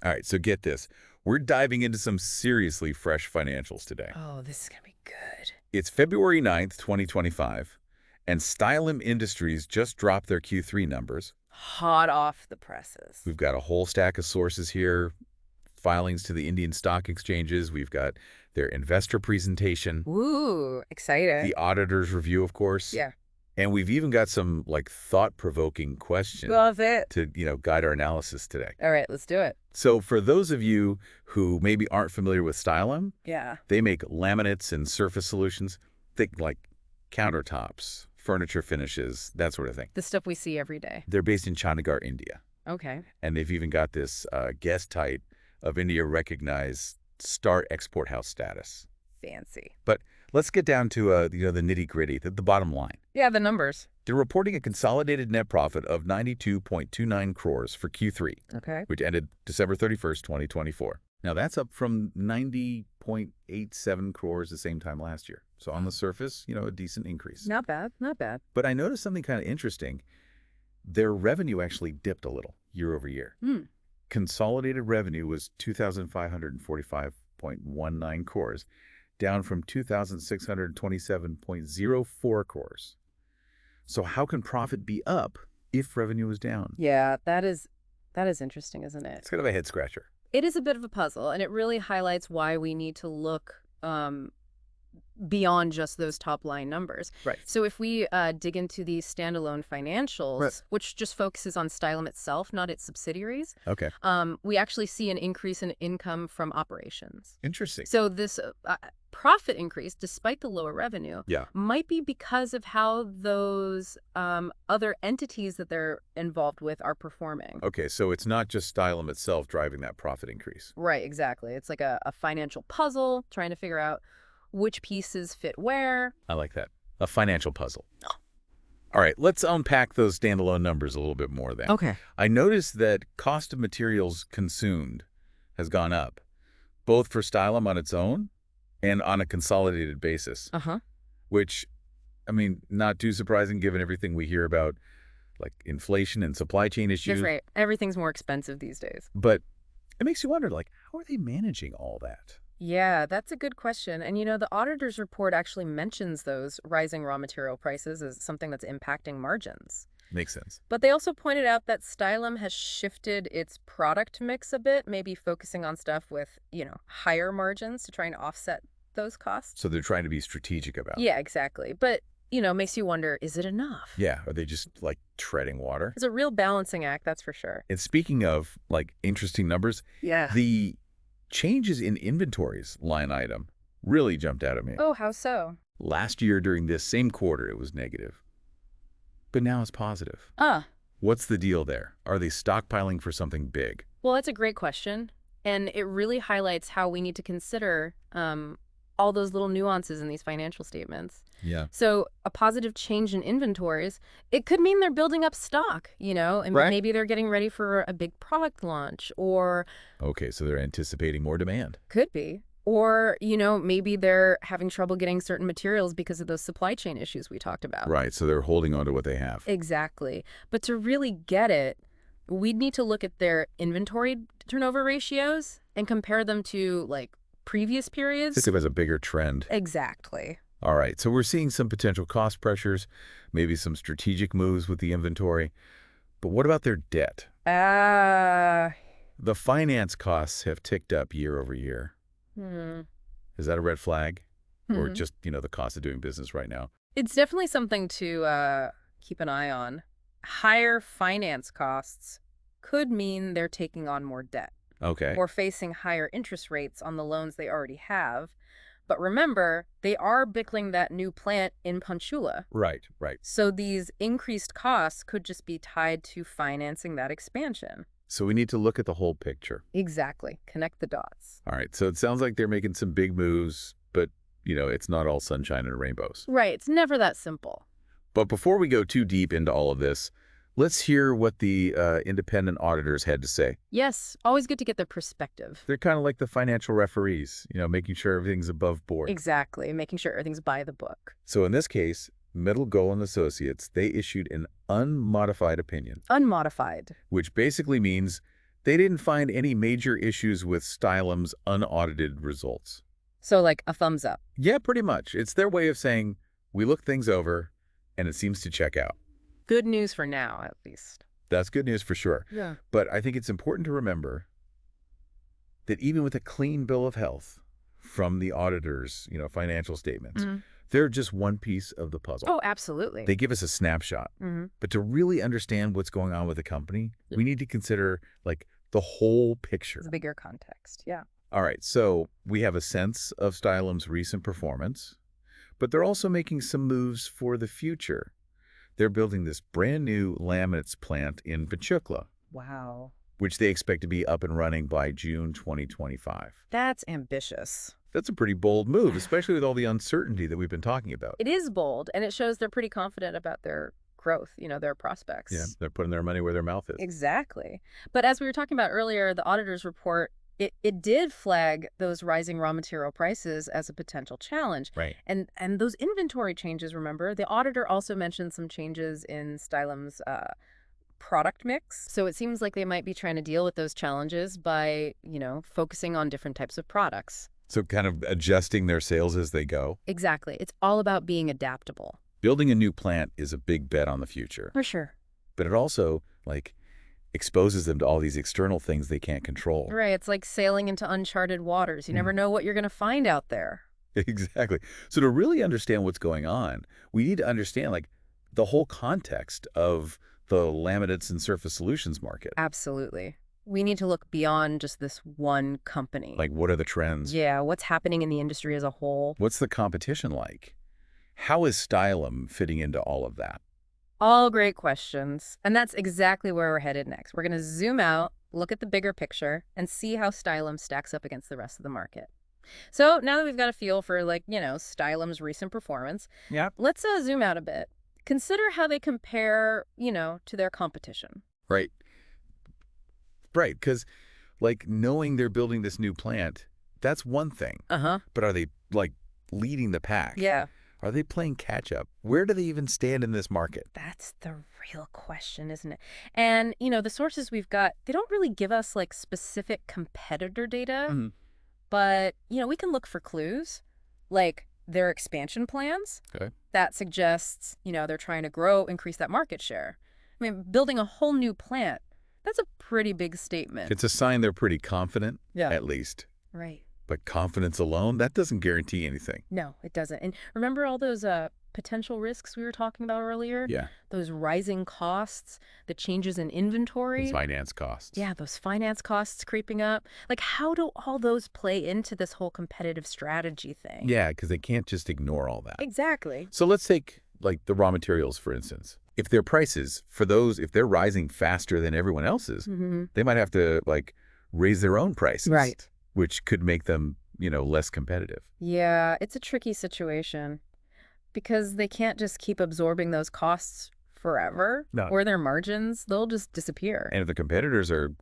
All right, so get this. We're diving into some seriously fresh financials today. Oh, this is going to be good. It's February 9th, 2025, and Stylam Industries just dropped their Q3 numbers. Hot off the presses. We've got a whole stack of sources here, filings to the Indian stock exchanges. We've got their investor presentation, Ooh, excited. the auditor's review, of course. Yeah. And we've even got some, like, thought-provoking questions Love it. to, guide our analysis today. All right, let's do it. So for those of you who maybe aren't familiar with Stylam, Yeah. they make laminates and surface solutions, think like countertops, furniture finishes, that sort of thing. The stuff we see every day. They're based in Chandigarh, India. Okay. And they've even got this guest height of India recognized Star Export House status. Fancy. But let's get down to the nitty-gritty, the bottom line. Yeah, the numbers. They're reporting a consolidated net profit of 92.29 crores for Q3, Okay. which ended December 31st, 2024. Now, that's up from 90.87 crores the same time last year. So on the surface, a decent increase. Not bad. Not bad. But I noticed something kind of interesting. Their revenue actually dipped a little year over year. Consolidated revenue was 2,545.19 crores, down from 2,627.04 crores. So how can profit be up if revenue is down? Yeah, that is interesting, isn't it? It's kind of a head scratcher. It is a bit of a puzzle, and it really highlights why we need to look beyond just those top-line numbers. Right. So if we dig into these standalone financials, Right. which just focuses on Stylam itself, not its subsidiaries, Okay. we actually see an increase in income from operations. Interesting. So this profit increase, despite the lower revenue, Yeah. might be because of how those other entities that they're involved with are performing. Okay, so it's not just Stylam itself driving that profit increase. Right, exactly. It's like a financial puzzle, trying to figure out which pieces fit where. I like that. A financial puzzle. All right, let's unpack those standalone numbers a little bit more then. Okay. I noticed that cost of materials consumed has gone up, both for Stylam on its own and on a consolidated basis, Uh-huh. which, not too surprising given everything we hear about, like inflation and supply chain issues. That's right. Everything's more expensive these days. But it makes you wonder, like, how are they managing all that? Yeah, that's a good question. And the auditor's report actually mentions those rising raw material prices as something that's impacting margins. Makes sense. But they also pointed out that Stylam has shifted its product mix a bit, maybe focusing on stuff with, higher margins to try and offset those costs. So they're trying to be strategic about it. Yeah, exactly. But, makes you wonder, is it enough? Yeah, are they just, like, treading water? It's a real balancing act, that's for sure. And speaking of, like, interesting numbers, Yeah. the changes in inventories line item really jumped out at me. Oh, how so? Last year during this same quarter, it was negative. But now it's positive. What's the deal there? Are they stockpiling for something big? Well, that's a great question. And it really highlights how we need to consider all those little nuances in these financial statements. Yeah. So a positive change in inventories, it could mean they're building up stock, and Right. maybe they're getting ready for a big product launch, or Okay, so they're anticipating more demand. could be, or, maybe they're having trouble getting certain materials because of those supply chain issues we talked about. Right, so they're holding on to what they have. Exactly. But to really get it, we'd need to look at their inventory turnover ratios and compare them to, like, previous periods. Think of it as a bigger trend. Exactly. All right, so we're seeing some potential cost pressures, maybe some strategic moves with the inventory. But what about their debt? The finance costs have ticked up year over year. Is that a red flag? Or just, the cost of doing business right now? It's definitely something to keep an eye on. Higher finance costs could mean they're taking on more debt Okay. or facing higher interest rates on the loans they already have. But remember, they are building that new plant in Panchula. Right. So these increased costs could just be tied to financing that expansion. So we need to look at the whole picture. Exactly. Connect the dots. All right, so it sounds like they're making some big moves, but, it's not all sunshine and rainbows. Right. It's never that simple. But before we go too deep into all of this, let's hear what the independent auditors had to say. Yes. Always good to get their perspective. They're kind of like the financial referees, making sure everything's above board. Exactly. Making sure everything's by the book. So in this case, Middle Goal and Associates, they issued an unmodified opinion, Unmodified. which basically means They didn't find any major issues with Stylam's unaudited results. So like a thumbs up. Yeah, pretty much. It's their way of saying, we looked things over, and it seems to check out. Good news for now, at least. That's good news for sure. Yeah. But I think it's important to remember that even with a clean bill of health from the auditors, financial statements, they're just one piece of the puzzle. Oh, absolutely. They give us a snapshot. But to really understand what's going on with the company, we need to consider, the whole picture. It's a bigger context, yeah. All right, so we have a sense of Stylam's recent performance, but they're also making some moves for the future. They're building this brand new laminates plant in Pachuca. Wow. Which they expect to be up and running by June 2025. That's ambitious. That's a pretty bold move, especially with all the uncertainty that we've been talking about. It is bold, and it shows they're pretty confident about their growth, their prospects. Yeah, they're putting their money where their mouth is. Exactly. But as we were talking about earlier, the auditor's report, it did flag those rising raw material prices as a potential challenge. Right. And those inventory changes, remember, the auditor also mentioned some changes in Stylam's product mix. So it seems like they might be trying to deal with those challenges by, focusing on different types of products. So kind of adjusting their sales as they go. Exactly. It's all about being adaptable. Building a new plant is a big bet on the future. For sure. But it also, exposes them to all these external things they can't control. Right. It's like sailing into uncharted waters. You never know what you're going to find out there. Exactly. So to really understand what's going on, we need to understand, the whole context of the laminates and surface solutions market. Absolutely. We need to look beyond just this one company. What are the trends? Yeah, what's happening in the industry as a whole? What's the competition like? How is Stylam fitting into all of that? All great questions. And that's exactly where we're headed next. We're going to zoom out, look at the bigger picture, and see how Stylam stacks up against the rest of the market. So now that we've got a feel for, Stylam's recent performance, let's zoom out a bit. Consider how they compare, to their competition. Right. Right, because, knowing they're building this new plant, that's one thing. But are they, leading the pack? Yeah. Are they playing catch-up? Where do they even stand in this market? That's the real question, isn't it? And, the sources we've got, they don't really give us, specific competitor data. But, we can look for clues, like their expansion plans. Okay. That suggests, they're trying to increase that market share. I mean, building a whole new plant, that's a pretty big statement. It's a sign they're pretty confident, Yeah. at least. Right. But confidence alone, that doesn't guarantee anything. No, it doesn't. And remember all those potential risks we were talking about earlier? Yeah. Those rising costs, the changes in inventory. Those finance costs. Yeah, those finance costs creeping up. How do all those play into this whole competitive strategy thing? Yeah, because they can't just ignore all that. Exactly. So let's take, the raw materials, for instance. If their prices, if they're rising faster than everyone else's, they might have to, raise their own prices. Right. Which could make them, less competitive. Yeah, it's a tricky situation because they can't just keep absorbing those costs forever. No. Or their margins, they'll just disappear. And if the competitors are,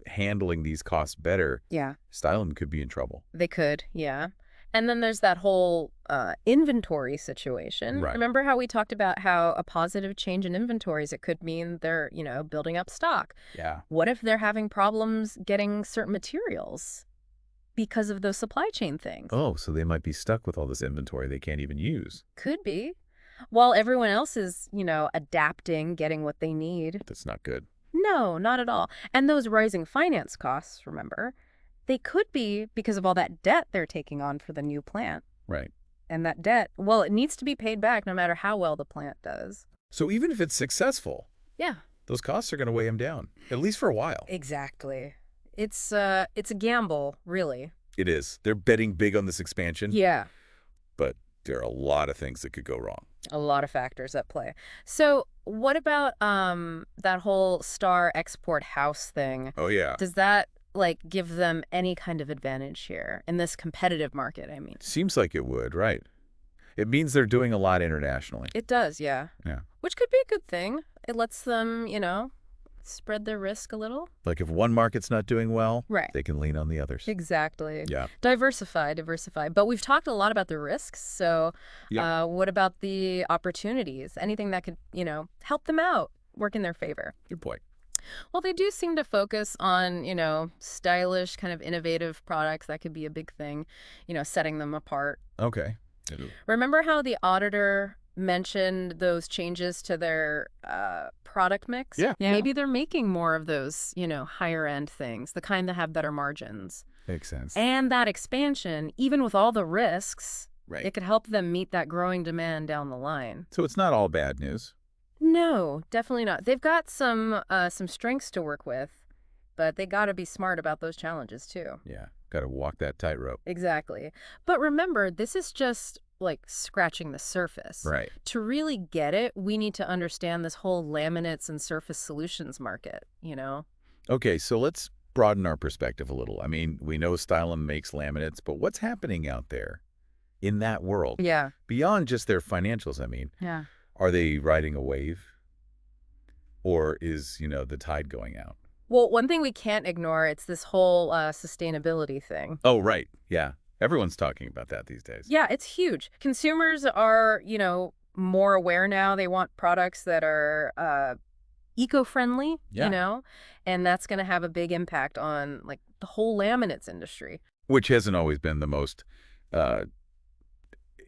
handling these costs better, Yeah. Stylam could be in trouble. They could, yeah. And then there's that whole inventory situation. Right. Remember how we talked about how a positive change in inventories, it could mean they're, building up stock. Yeah. What if they're having problems getting certain materials because of those supply chain things? Oh, so they might be stuck with all this inventory they can't even use. Could be. While everyone else is, adapting, getting what they need. That's not good. No, not at all. And those rising finance costs, remember, they could be because of all that debt they're taking on for the new plant. Right. And that debt, well, it needs to be paid back no matter how well the plant does. So even if it's successful, Yeah. those costs are going to weigh them down, at least for a while. Exactly. It's a gamble, really. It is. They're betting big on this expansion. Yeah. But there are a lot of things that could go wrong. A lot of factors at play. So what about that whole Star Export House thing? Oh, yeah. Does that, give them any kind of advantage here in this competitive market, I mean? Seems like it would, right. It means they're doing a lot internationally. It does, yeah. Yeah. Which could be a good thing. It lets them, spread their risk a little. If one market's not doing well, Right. they can lean on the others. Exactly. Yeah. Diversify. But we've talked a lot about the risks. So Yeah. what about the opportunities? Anything that could, help them out, work in their favor? Good point. Well, they do seem to focus on, stylish, kind of innovative products. That could be a big thing, setting them apart. Okay. It'll- Remember how the auditor mentioned those changes to their product mix? Yeah. Maybe they're making more of those, higher end things, the kind that have better margins. Makes sense. And that expansion, even with all the risks, Right. it could help them meet that growing demand down the line. So it's not all bad news. No, definitely not. They've got some strengths to work with, but they got to be smart about those challenges too. Yeah. Got to walk that tightrope. Exactly. But remember, this is just like scratching the surface. Right. To really get it, we need to understand this whole laminates and surface solutions market, Okay, so let's broaden our perspective a little. I mean, we know Stylam makes laminates, but what's happening out there in that world? Yeah. Beyond just their financials, I mean. Yeah. Are they riding a wave? Or is, the tide going out? Well, one thing we can't ignore, it's this whole sustainability thing. Oh, right. Yeah. Everyone's talking about that these days. Yeah, it's huge. Consumers are, more aware now. They want products that are eco-friendly, and that's going to have a big impact on like the whole laminates industry. Which hasn't always been the most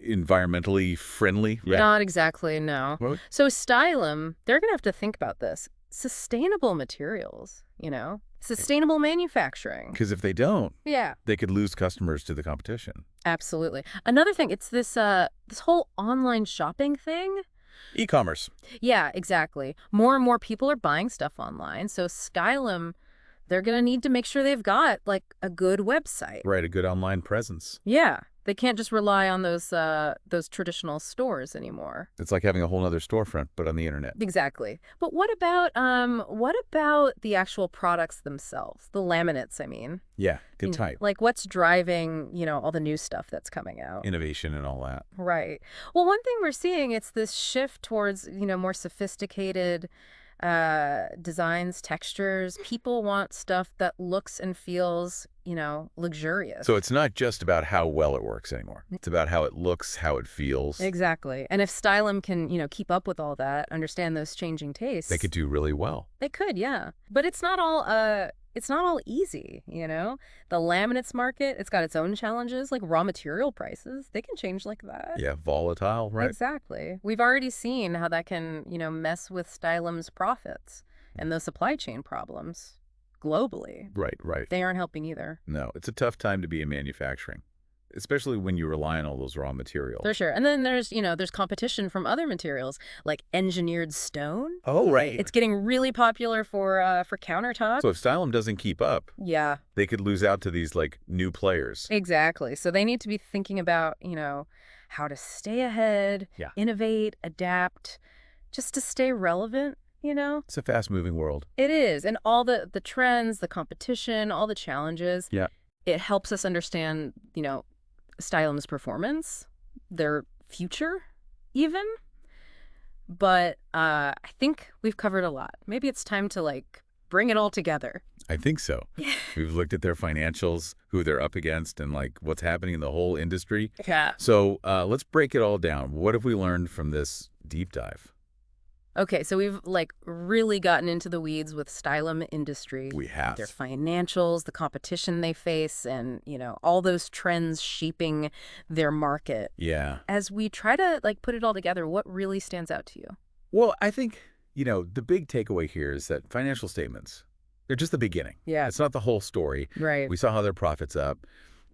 environmentally friendly. Right? Not exactly, no. Well, So Stylam, they're going to have to think about this. Sustainable materials, sustainable manufacturing. because if they don't, Yeah, they could lose customers to the competition. absolutely. Another thing, it's this whole online shopping thing. E-commerce. Yeah, exactly. More and more people are buying stuff online. So Stylam, they're going to need to make sure they've got like a good website. Right, a good online presence. Yeah, they can't just rely on those traditional stores anymore. It's like having a whole other storefront, but on the internet. Exactly. But what about the actual products themselves? The laminates, I mean. Yeah, good type. Like what's driving, all the new stuff that's coming out? Innovation and all that. Right. Well, one thing we're seeing, it's this shift towards, more sophisticated designs, textures. People want stuff that looks and feels, luxurious. So it's not just about how well it works anymore. It's about how it looks, how it feels. Exactly. And if Stylam can, keep up with all that, understand those changing tastes. They could do really well. They could, yeah. But it's not all easy, The laminates market, it's got its own challenges, like raw material prices. They can change like that. Yeah, volatile, right? Exactly. We've already seen how that can, mess with Stylam's profits and those supply chain problems globally. Right. They aren't helping either. No, it's a tough time to be in manufacturing, especially when you rely on all those raw materials. For sure. And then there's competition from other materials like engineered stone. Oh, right. It's getting really popular for countertops. So if Stylam doesn't keep up, Yeah, they could lose out to these like new players. exactly. So they need to be thinking about, how to stay ahead, Yeah. innovate, adapt, just to stay relevant, It's a fast-moving world. It is. And all the trends, the competition, all the challenges. Yeah. It helps us understand, Stylam's performance, their future even. But I think we've covered a lot. Maybe it's time to like bring it all together. I think so. We've looked at their financials, who they're up against, and like what's happening in the whole industry. Yeah. So let's break it all down. What have we learned from this deep dive? Okay, so we've like really gotten into the weeds with Stylam Industries. We have. Their financials, the competition they face, and, all those trends shaping their market. Yeah. As we try to like put it all together, what really stands out to you? Well, I think, the big takeaway here is that financial statements, they're just the beginning. Yeah. It's not the whole story. Right. We saw how their profits up.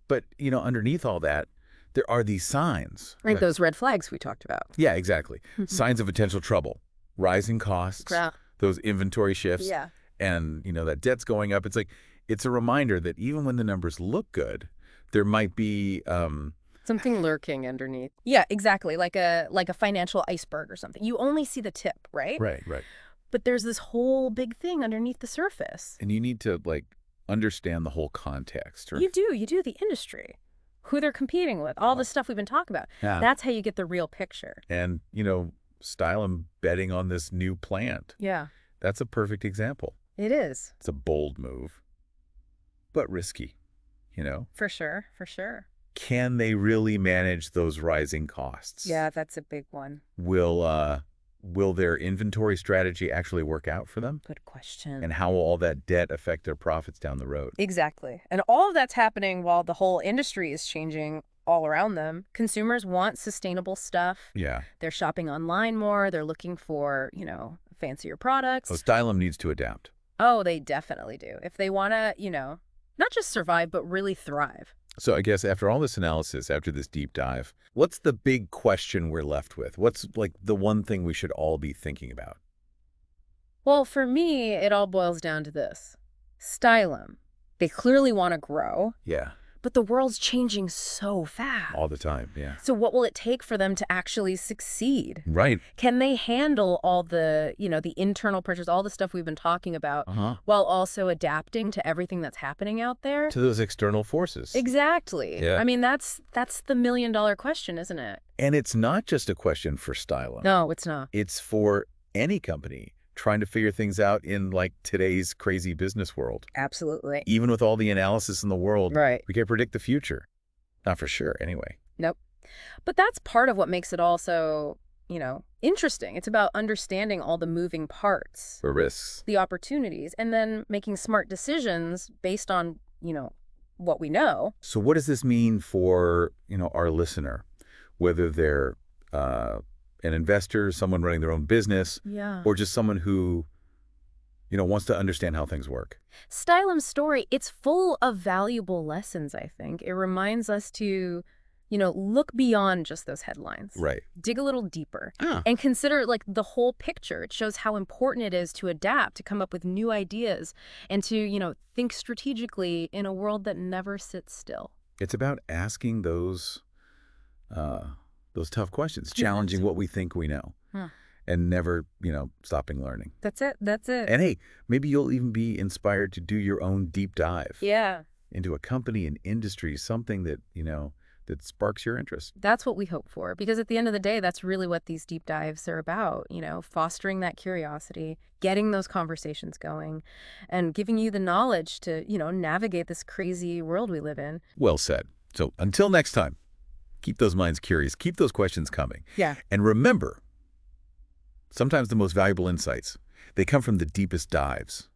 But, underneath all that, there are these signs. Right, that- those red flags we talked about. Yeah, exactly. Signs of potential trouble. Rising costs, Yeah. those inventory shifts, Yeah. and, that debt's going up. It's a reminder that even when the numbers look good, there might be Something lurking underneath. Yeah, exactly. Like a financial iceberg or something. You only see the tip, right? Right. But there's this whole big thing underneath the surface. And you need to understand the whole context. You do the industry, who they're competing with, all the stuff we've been talking about. Yeah. That's how you get the real picture. And, Stylam betting on this new plant. Yeah, That's a perfect example. it is. It's a bold move, but risky, For sure, for sure. Can they really manage those rising costs? Yeah, that's a big one. Will will their inventory strategy actually work out for them? Good question. And how will all that debt affect their profits down the road? Exactly. And all of that's happening while the whole industry is changing all around them. Consumers want sustainable stuff. Yeah. They're shopping online more. They're looking for, fancier products. So Stylam needs to adapt. Oh, they definitely do. If they want to, not just survive, but really thrive. So I guess after all this analysis, after this deep dive, what's the big question we're left with? What's like the one thing we should all be thinking about? Well, for me, it all boils down to this. Stylam. They clearly want to grow, Yeah. but the world's changing so fast. All the time, yeah. So what will it take for them to actually succeed? Right. Can they handle all the, the internal pressures, all the stuff we've been talking about, while also adapting to everything that's happening out there? To those external forces. Exactly. Yeah. I mean, that's the million-dollar question, isn't it? And it's not just a question for Stylam. No, it's not. It's for any company trying to figure things out in like today's crazy business world. Absolutely. Even with all the analysis in the world, Right. we can't predict the future. Not for sure, anyway. Nope. But that's part of what makes it all so, interesting. It's about understanding all the moving parts, For risks. the opportunities, and then making smart decisions based on, what we know. So what does this mean for, our listener? Whether they're an investor, someone running their own business, Yeah. or just someone who, wants to understand how things work. Stylam's story, it's full of valuable lessons, I think. It reminds us to, look beyond just those headlines. Right. Dig a little deeper Ah. and consider like the whole picture. It shows how important it is to adapt, to come up with new ideas, and to, think strategically in a world that never sits still. It's about asking those tough questions, challenging what we think we know, and never, stopping learning. That's it. That's it. And hey, maybe you'll even be inspired to do your own deep dive Yeah. into a company, an industry, something that, that sparks your interest. That's what we hope for, because at the end of the day, that's really what these deep dives are about, fostering that curiosity, getting those conversations going, and giving you the knowledge to, navigate this crazy world we live in. Well said. So until next time, keep those minds curious, keep those questions coming. Yeah. And remember, sometimes the most valuable insights, they come from the deepest dives.